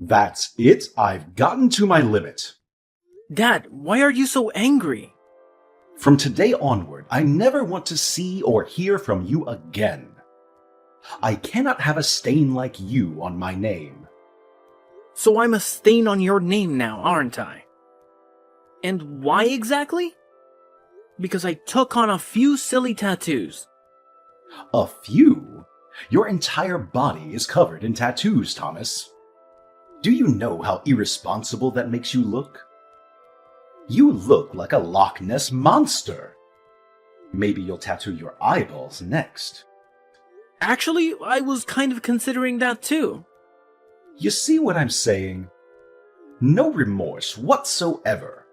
That's it. I've gotten to my limit. Dad, why are you so angry? From today onward, I never want to see or hear from you again. I cannot have a stain like you on my name. So I'm a stain on your name now, aren't I? And why exactly? Because I took on a few silly tattoos. A few? Your entire body is covered in tattoos, Thomas. Do you know how irresponsible that makes you look? You look like a Loch Ness monster. Maybe you'll tattoo your eyeballs next. Actually, I was kind of considering that too. You see what I'm saying? No remorse whatsoever.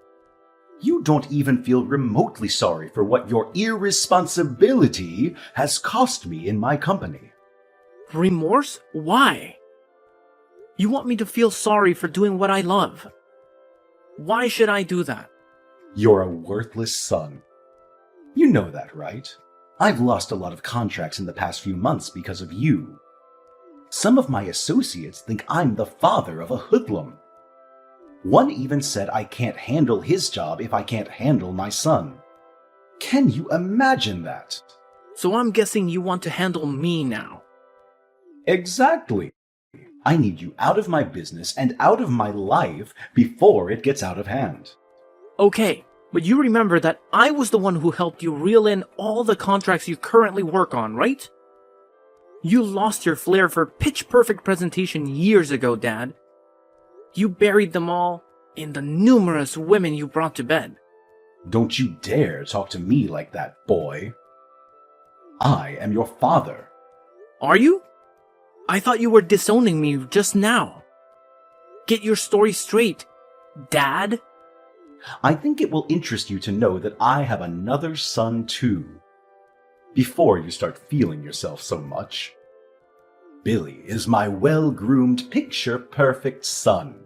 You don't even feel remotely sorry for what your irresponsibility has cost me in my company. Remorse? Why? You want me to feel sorry for doing what I love. Why should I do that? You're a worthless son. You know that, right? I've lost a lot of contracts in the past few months because of you. Some of my associates think I'm the father of a hoodlum. One even said I can't handle his job if I can't handle my son. Can you imagine that? So I'm guessing you want to handle me now. Exactly. I need you out of my business and out of my life before it gets out of hand. Okay, but you remember that I was the one who helped you reel in all the contracts you currently work on, right? You lost your flair for pitch-perfect presentation years ago, Dad. You buried them all in the numerous women you brought to bed. Don't you dare talk to me like that, boy. I am your father. Are you? I thought you were disowning me just now. Get your story straight, Dad. I think it will interest you to know that I have another son too. Before you start feeling yourself so much. Billy is my well-groomed, picture-perfect son.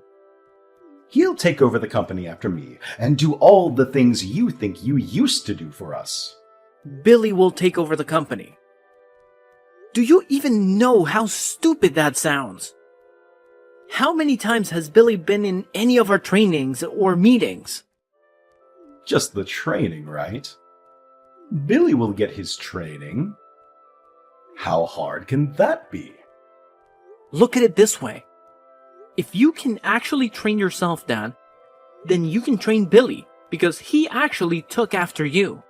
He'll take over the company after me and do all the things you think you used to do for us. Billy will take over the company. Do you even know how stupid that sounds? How many times has Billy been in any of our trainings or meetings? Just the training, right? Billy will get his training. How hard can that be? Look at it this way. If you can actually train yourself, Dad, then you can train Billy, because he actually took after you.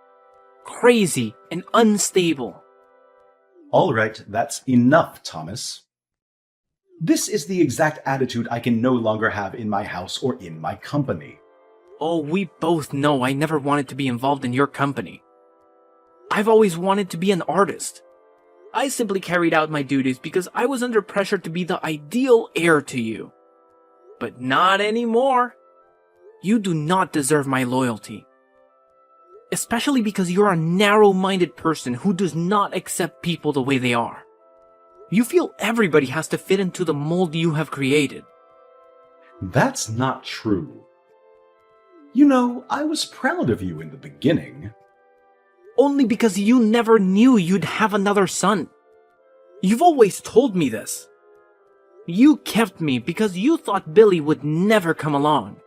Crazy and unstable. All right, that's enough, Thomas. This is the exact attitude I can no longer have in my house or in my company. Oh, we both know I never wanted to be involved in your company. I've always wanted to be an artist. I simply carried out my duties because I was under pressure to be the ideal heir to you. But not anymore. You do not deserve my loyalty. Especially because you're a narrow-minded person who does not accept people the way they are. You feel everybody has to fit into the mold you have created. That's not true. You know, I was proud of you in the beginning. Only because you never knew you'd have another son. You've always told me this. You kept me because you thought Billy would never come along.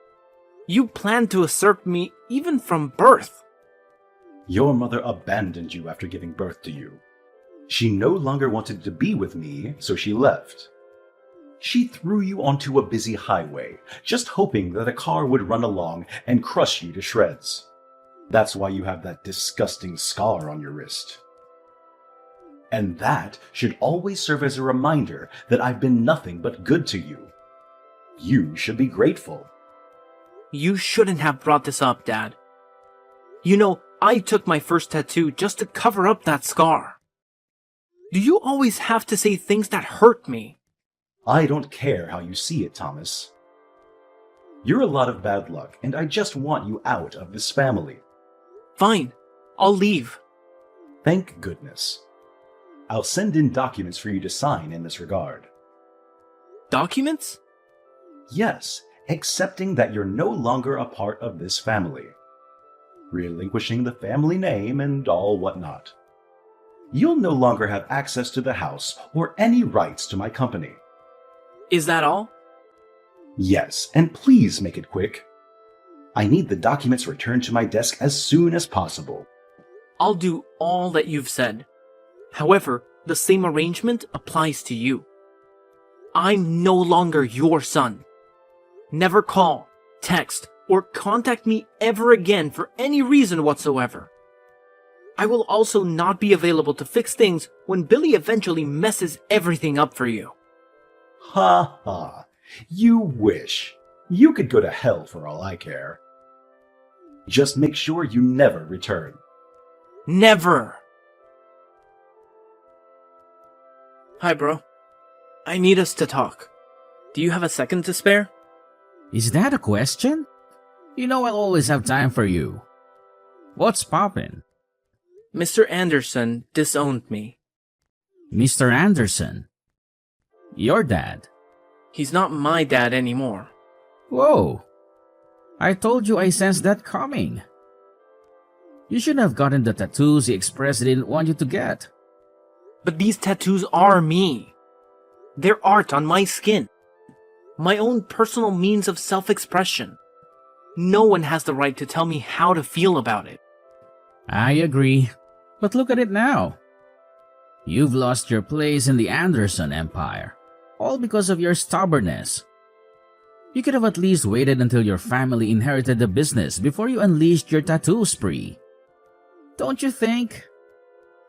You planned to usurp me even from birth. Your mother abandoned you after giving birth to you. She no longer wanted to be with me, so she left. She threw you onto a busy highway, just hoping that a car would run along and crush you to shreds. That's why you have that disgusting scar on your wrist. And that should always serve as a reminder that I've been nothing but good to you. You should be grateful. You shouldn't have brought this up, Dad. You know, I took my first tattoo just to cover up that scar. Do you always have to say things that hurt me? I don't care how you see it, Thomas. You're a lot of bad luck, and I just want you out of this family. Fine, I'll leave. Thank goodness. I'll send in documents for you to sign in this regard. Documents? Yes, accepting that you're no longer a part of this family. Relinquishing the family name and all whatnot. You'll no longer have access to the house or any rights to my company. Is that all? Yes, and please make it quick. I need the documents returned to my desk as soon as possible. I'll do all that you've said. However, the same arrangement applies to you. I'm no longer your son. Never call, text, or contact me ever again for any reason whatsoever. I will also not be available to fix things when Billy eventually messes everything up for you. Ha ha. You wish. You could go to hell for all I care. Just make sure you never return. Never! Hi, bro. I need us to talk. Do you have a second to spare? Is that a question? You know I'll always have time for you. What's poppin'? Mr. Anderson disowned me. Mr. Anderson? Your dad? He's not my dad anymore. Whoa! I told you I sensed that coming. You shouldn't have gotten the tattoos he expressed he didn't want you to get. But these tattoos are me. They're art on my skin. My own personal means of self-expression. No one has the right to tell me how to feel about it. I agree. But look at it now. You've lost your place in the Anderson empire, all because of your stubbornness. You could have at least waited until your family inherited the business before you unleashed your tattoo spree. Don't you think?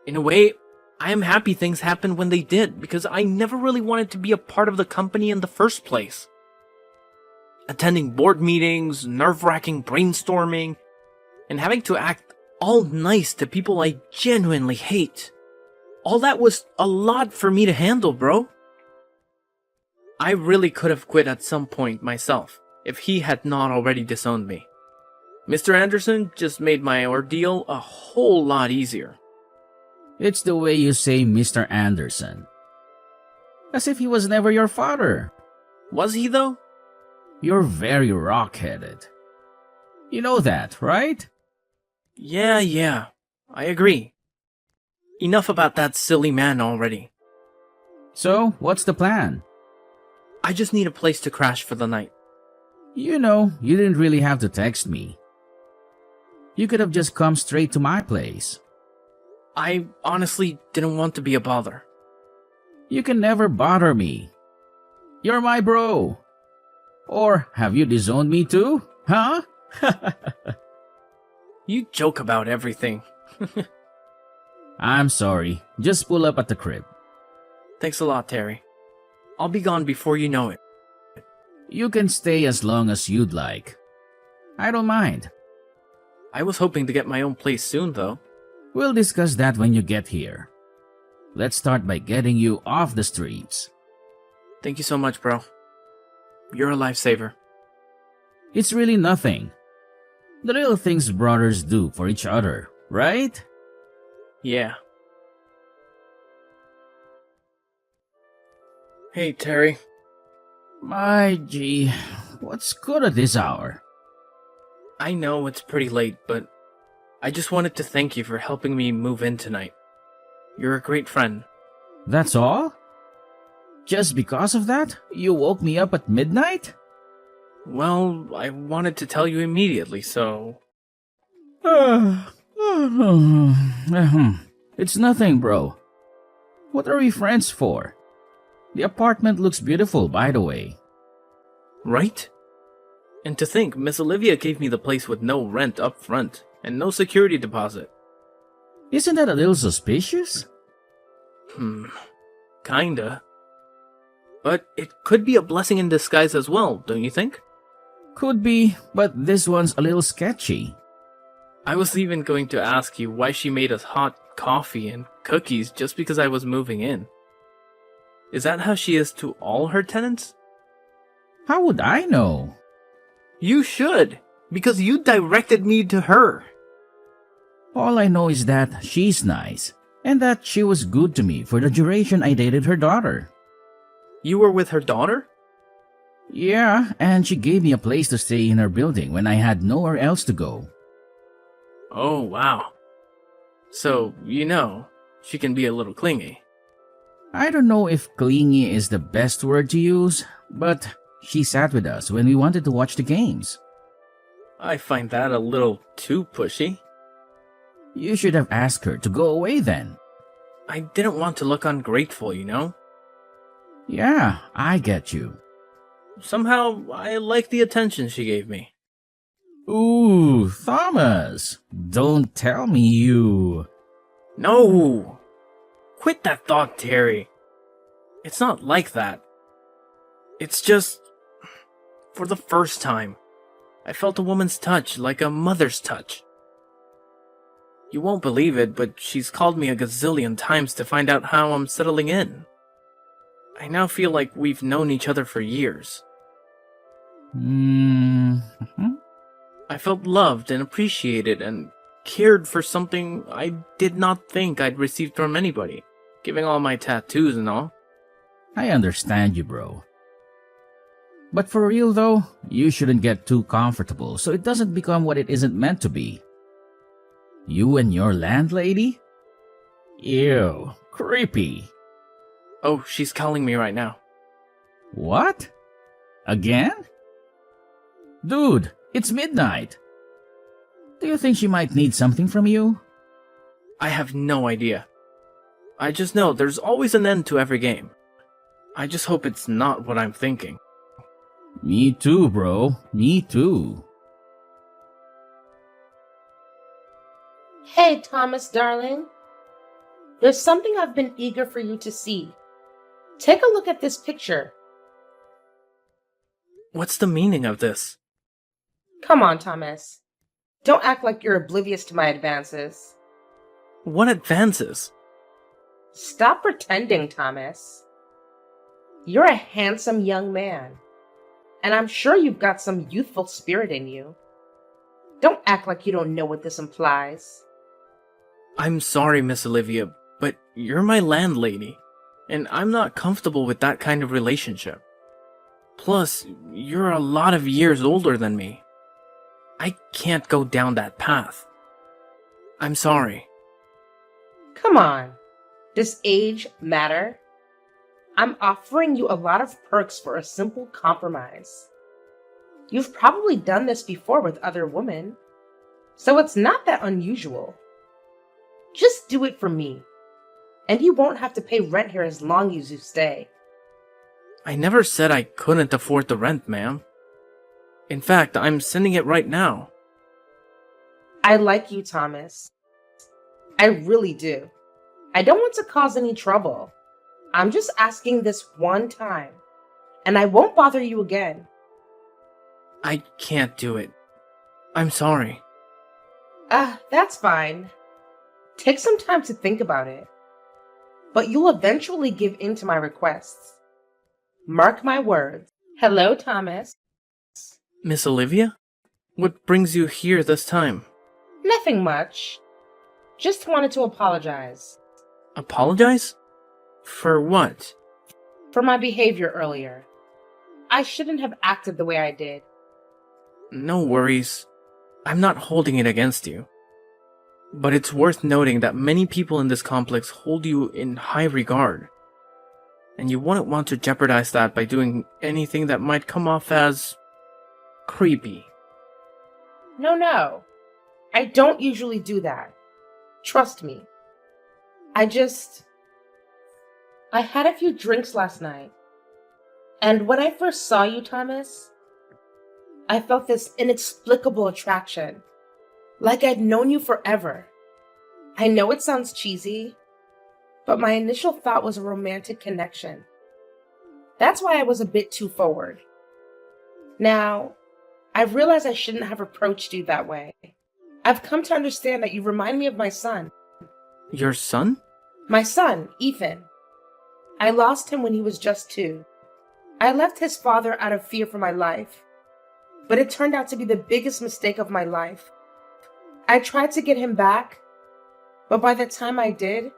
In a way, I am happy things happened when they did, because I never really wanted to be a part of the company in the first place. Attending board meetings, nerve-wracking brainstorming, and having to act all nice to people I genuinely hate. All that was a lot for me to handle, bro. I really could have quit at some point myself, if he had not already disowned me. Mr. Anderson just made my ordeal a whole lot easier. It's the way you say Mr. Anderson. As if he was never your father. Was he, though? You're very rock-headed. You know that, right? Yeah, I agree. Enough about that silly man already. So, what's the plan? I just need a place to crash for the night. You know, you didn't really have to text me. You could have just come straight to my place. I honestly didn't want to be a bother. You can never bother me. You're my bro. Or have you disowned me too? Huh? You joke about everything. I'm sorry. Just pull up at the crib. Thanks a lot, Terry. I'll be gone before you know it. You can stay as long as you'd like. I don't mind. I was hoping to get my own place soon, though. We'll discuss that when you get here. Let's start by getting you off the streets. Thank you so much, bro. You're a lifesaver. It's really nothing. The little things brothers do for each other, right? Yeah. Hey, Terry. My gee, what's good at this hour? I know it's pretty late, but I just wanted to thank you for helping me move in tonight. You're a great friend. That's all? Just because of that, you woke me up at midnight? Well, I wanted to tell you immediately, so... It's nothing, bro. What are we friends for? The apartment looks beautiful, by the way. Right? And to think, Miss Olivia gave me the place with no rent up front and no security deposit. Isn't that a little suspicious? Kinda. But it could be a blessing in disguise as well, don't you think? Could be, but this one's a little sketchy. I was even going to ask you why she made us hot coffee and cookies just because I was moving in. Is that how she is to all her tenants? How would I know? You should, because you directed me to her. All I know is that she's nice, and that she was good to me for the duration I dated her daughter. You were with her daughter? Yeah, and she gave me a place to stay in her building when I had nowhere else to go. Oh, wow. So, she can be a little clingy. I don't know if clingy is the best word to use, but She sat with us when we wanted to watch the games. I find that a little too pushy. You should have asked her to go away then. I didn't want to look ungrateful, you know? Yeah, I get you. Somehow, I like the attention she gave me. Ooh, Thomas, don't tell me you... No! Quit that thought, Terry. It's not like that. It's just... For the first time, I felt a woman's touch like a mother's touch. You won't believe it, but she's called me a gazillion times to find out how I'm settling in. I now feel like we've known each other for years. I felt loved and appreciated and cared for something I did not think I'd received from anybody, giving all my tattoos and all. I understand you, bro. But for real though, you shouldn't get too comfortable so it doesn't become what it isn't meant to be. You and your landlady? Ew, creepy. Oh, she's calling me right now. What? Again? Dude, it's midnight. Do you think she might need something from you? I have no idea. I just know there's always an end to every game. I just hope it's not what I'm thinking. Me too, bro. Me too. Hey, Thomas, darling. There's something I've been eager for you to see. Take a look at this picture. What's the meaning of this? Come on, Thomas. Don't act like you're oblivious to my advances. What advances? Stop pretending, Thomas. You're a handsome young man, and I'm sure you've got some youthful spirit in you. Don't act like you don't know what this implies. I'm sorry, Miss Olivia, but you're my landlady, and I'm not comfortable with that kind of relationship. Plus, you're a lot of years older than me. I can't go down that path. I'm sorry. Come on. Does age matter? I'm offering you a lot of perks for a simple compromise. You've probably done this before with other women, so it's not that unusual. Just do it for me, and you won't have to pay rent here as long as you stay. I never said I couldn't afford the rent, ma'am. In fact, I'm sending it right now. I like you, Thomas. I really do. I don't want to cause any trouble. I'm just asking this one time, and I won't bother you again. I can't do it. I'm sorry. That's fine. Take some time to think about it. But you'll eventually give in to my requests. Mark my words. Hello, Thomas. Miss Olivia? What brings you here this time? Nothing much. Just wanted to apologize. Apologize? For what? For my behavior earlier. I shouldn't have acted the way I did. No worries. I'm not holding it against you. But it's worth noting that many people in this complex hold you in high regard. And you wouldn't want to jeopardize that by doing anything that might come off as creepy. No. I don't usually do that. Trust me. I had a few drinks last night. And when I first saw you, Thomas, I felt this inexplicable attraction. Like I'd known you forever. I know it sounds cheesy, but my initial thought was a romantic connection. That's why I was a bit too forward. Now, I've realized I shouldn't have approached you that way. I've come to understand that you remind me of my son. Your son? My son, Ethan. I lost him when he was just 2. I left his father out of fear for my life, but it turned out to be the biggest mistake of my life. I tried to get him back, but by the time I did,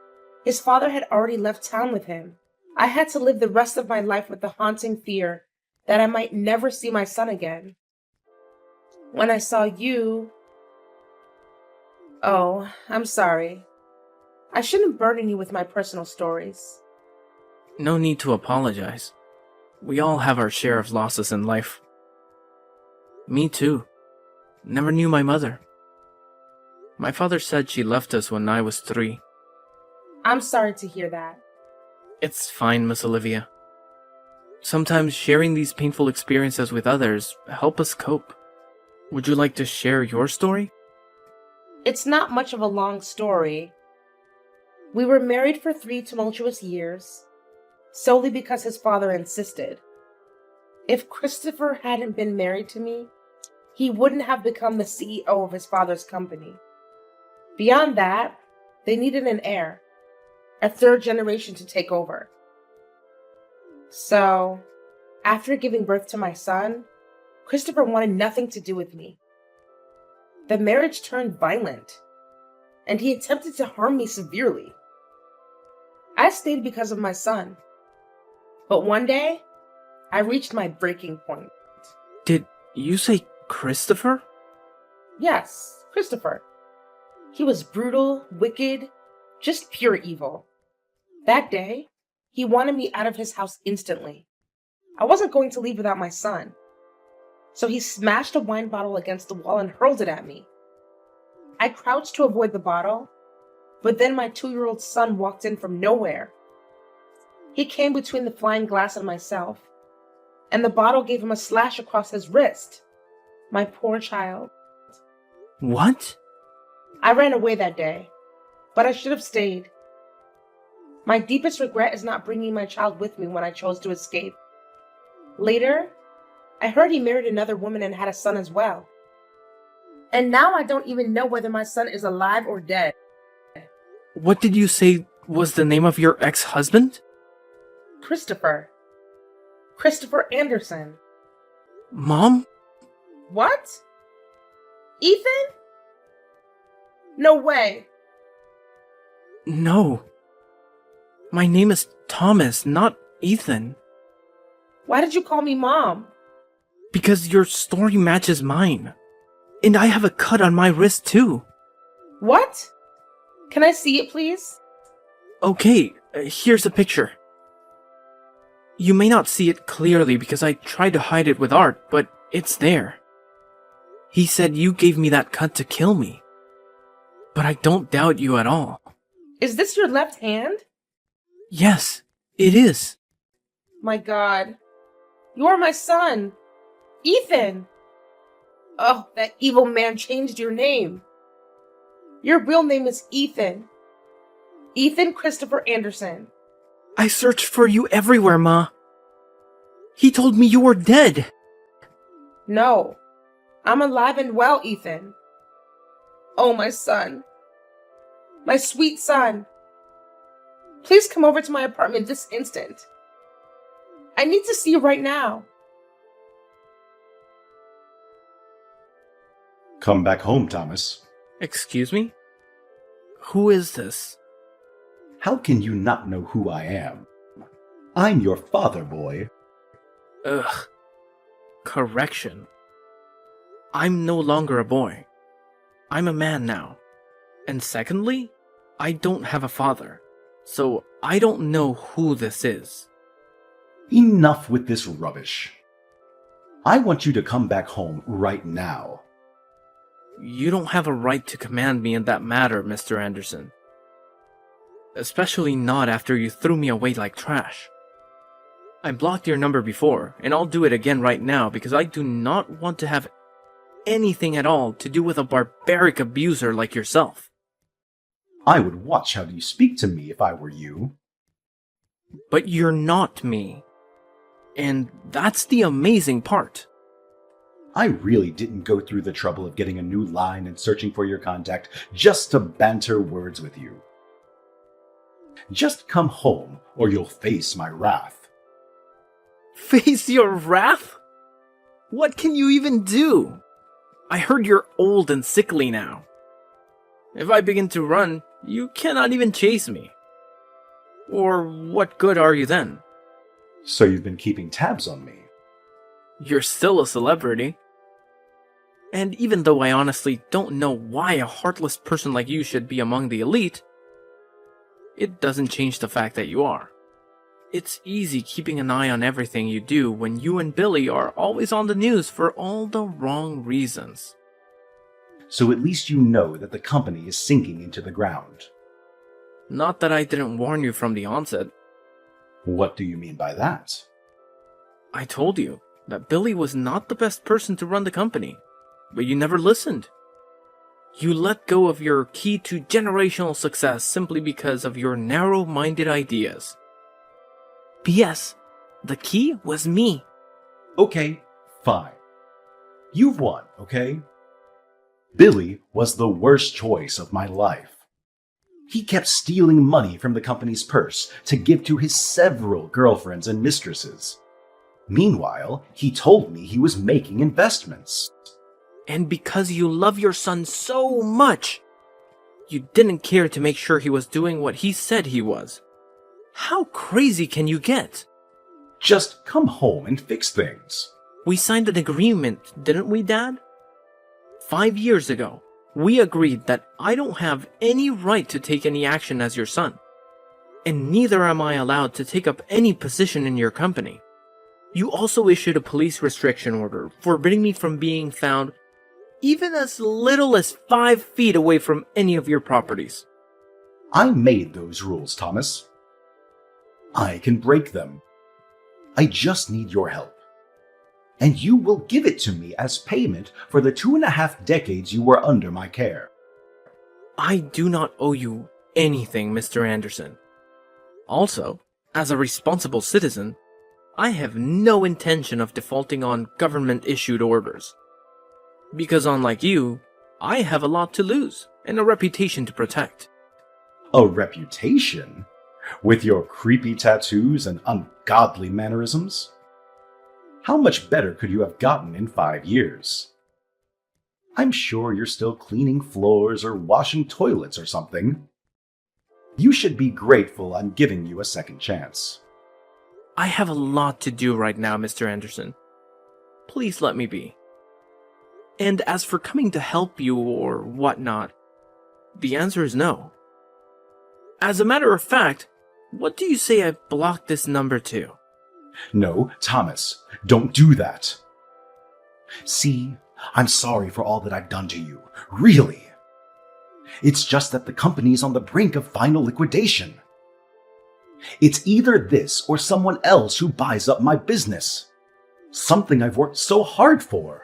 his father had already left town with him. I had to live the rest of my life with the haunting fear that I might never see my son again. When I saw you... Oh, I'm sorry. I shouldn't burden you with my personal stories. No need to apologize. We all have our share of losses in life. Me too. Never knew my mother. My father said she left us when I was 3. I'm sorry to hear that. It's fine, Miss Olivia. Sometimes sharing these painful experiences with others help us cope. Would you like to share your story? It's not much of a long story. We were married for 3 tumultuous years, solely because his father insisted. If Christopher hadn't been married to me, he wouldn't have become the CEO of his father's company. Beyond that, they needed an heir, a 3rd generation to take over. So, after giving birth to my son, Christopher wanted nothing to do with me. The marriage turned violent, and he attempted to harm me severely. I stayed because of my son. But one day, I reached my breaking point. Did you say Christopher? Yes, Christopher. He was brutal, wicked, just pure evil. That day, he wanted me out of his house instantly. I wasn't going to leave without my son. So he smashed a wine bottle against the wall and hurled it at me. I crouched to avoid the bottle, but then my 2-year-old son walked in from nowhere. He came between the flying glass and myself, and the bottle gave him a slash across his wrist. My poor child. What? I ran away that day, but I should have stayed. My deepest regret is not bringing my child with me when I chose to escape. Later, I heard he married another woman and had a son as well. And now I don't even know whether my son is alive or dead. What did you say was the name of your ex-husband? Christopher. Christopher Anderson. Mom? What? Ethan? No way. No. My name is Thomas, not Ethan. Why did you call me Mom? Because your story matches mine. And I have a cut on my wrist too. What? Can I see it, please? Okay, here's a picture. You may not see it clearly because I tried to hide it with art, but it's there. He said you gave me that cut to kill me. But I don't doubt you at all. Is this your left hand? Yes, it is. My God. You are my son. Ethan. Oh, that evil man changed your name. Your real name is Ethan. Ethan Christopher Anderson. I searched for you everywhere, Ma. He told me you were dead. No. I'm alive and well, Ethan. Oh, my son. My sweet son. Please come over to my apartment this instant. I need to see you right now. Come back home, Thomas. Excuse me? Who is this? How can you not know who I am? I'm your father, boy. Ugh. Correction. I'm no longer a boy. I'm a man now. And secondly, I don't have a father. So I don't know who this is. Enough with this rubbish. I want you to come back home right now. You don't have a right to command me in that matter, Mr. Anderson. Especially not after you threw me away like trash. I blocked your number before, and I'll do it again right now because I do not want to have anything at all to do with a barbaric abuser like yourself. I would watch how you speak to me if I were you. But you're not me. And that's the amazing part. I really didn't go through the trouble of getting a new line and searching for your contact just to banter words with you. Just come home, or you'll face my wrath. Face your wrath? What can you even do? I heard you're old and sickly now. If I begin to run, you cannot even chase me. Or what good are you then? So you've been keeping tabs on me. You're still a celebrity. And even though I honestly don't know why a heartless person like you should be among the elite, it doesn't change the fact that you are. It's easy keeping an eye on everything you do when you and Billy are always on the news for all the wrong reasons. So at least you know that the company is sinking into the ground. Not that I didn't warn you from the onset. What do you mean by that? I told you that Billy was not the best person to run the company, but you never listened. You let go of your key to generational success simply because of your narrow-minded ideas. P.S. The key was me. Okay, fine. You've won, okay? Billy was the worst choice of my life. He kept stealing money from the company's purse to give to his several girlfriends and mistresses. Meanwhile, he told me he was making investments. And because you love your son so much, you didn't care to make sure he was doing what he said he was. How crazy can you get? Just come home and fix things. We signed an agreement, didn't we, Dad? 5 years ago, we agreed that I don't have any right to take any action as your son. And neither am I allowed to take up any position in your company. You also issued a police restriction order forbidding me from being found even as little as 5 feet away from any of your properties. I made those rules, Thomas. I can break them. I just need your help. And you will give it to me as payment for the 2.5 decades you were under my care. I do not owe you anything, Mr. Anderson. Also, as a responsible citizen, I have no intention of defaulting on government-issued orders. Because unlike you, I have a lot to lose and a reputation to protect. A reputation? With your creepy tattoos and ungodly mannerisms? How much better could you have gotten in 5 years? I'm sure you're still cleaning floors or washing toilets or something. You should be grateful I'm giving you a second chance. I have a lot to do right now, Mr. Anderson. Please let me be. And as for coming to help you or whatnot, the answer is no. As a matter of fact, what do you say I block this number to? No, Thomas, don't do that. See, I'm sorry for all that I've done to you. Really. It's just that the company's on the brink of final liquidation. It's either this or someone else who buys up my business. Something I've worked so hard for.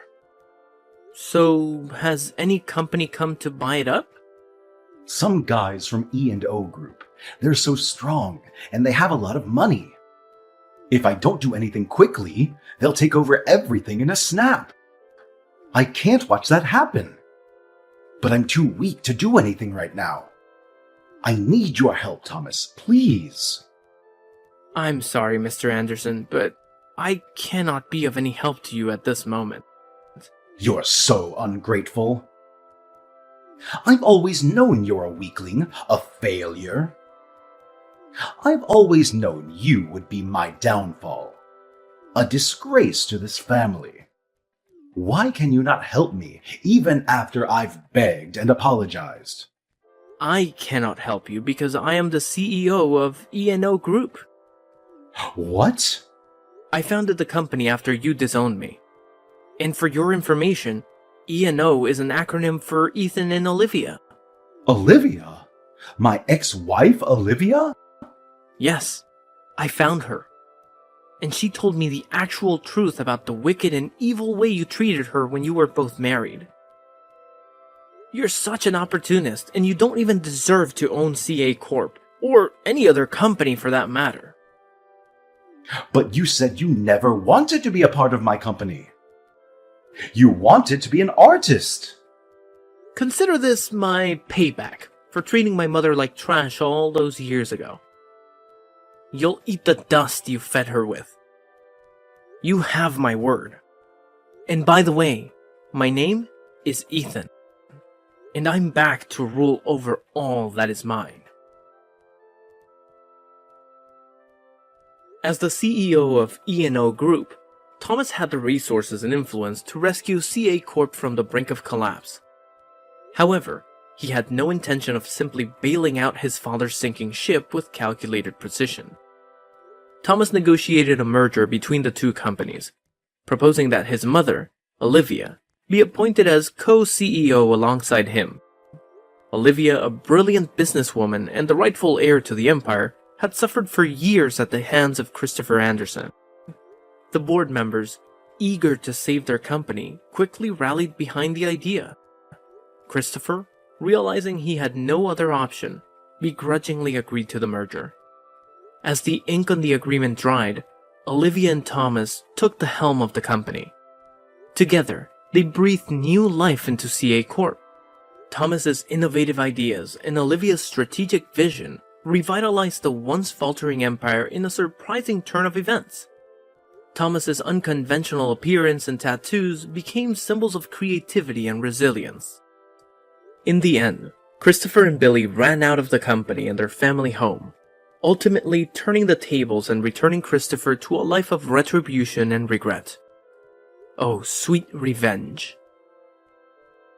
So, has any company come to buy it up? Some guys from E&O Group. They're so strong, and they have a lot of money. If I don't do anything quickly, they'll take over everything in a snap. I can't watch that happen. But I'm too weak to do anything right now. I need your help, Thomas, please. I'm sorry, Mr. Anderson, but I cannot be of any help to you at this moment. You're so ungrateful. I've always known you're a weakling, a failure. I've always known you would be my downfall, a disgrace to this family. Why can you not help me, even after I've begged and apologized? I cannot help you because I am the CEO of E&O Group. What? I founded the company after you disowned me. And for your information, E&O is an acronym for Ethan and Olivia. Olivia? My ex-wife, Olivia? Yes, I found her. And she told me the actual truth about the wicked and evil way you treated her when you were both married. You're such an opportunist, and you don't even deserve to own CA Corp, or any other company for that matter. But you said you never wanted to be a part of my company. You wanted to be an artist. Consider this my payback for treating my mother like trash all those years ago. You'll eat the dust you fed her with. You have my word. And by the way, my name is Ethan. And I'm back to rule over all that is mine. As the CEO of E&O Group, Thomas had the resources and influence to rescue CA Corp from the brink of collapse. However, he had no intention of simply bailing out his father's sinking ship with calculated precision. Thomas negotiated a merger between the two companies, proposing that his mother, Olivia, be appointed as co-CEO alongside him. Olivia, a brilliant businesswoman and the rightful heir to the empire, had suffered for years at the hands of Christopher Anderson. The board members, eager to save their company, quickly rallied behind the idea. Christopher, realizing he had no other option, begrudgingly agreed to the merger. As the ink on the agreement dried, Olivia and Thomas took the helm of the company. Together, they breathed new life into CA Corp. Thomas's innovative ideas and Olivia's strategic vision revitalized the once faltering empire in a surprising turn of events. Thomas's unconventional appearance and tattoos became symbols of creativity and resilience. In the end, Christopher and Billy ran out of the company and their family home, ultimately turning the tables and returning Christopher to a life of retribution and regret. Oh, sweet revenge.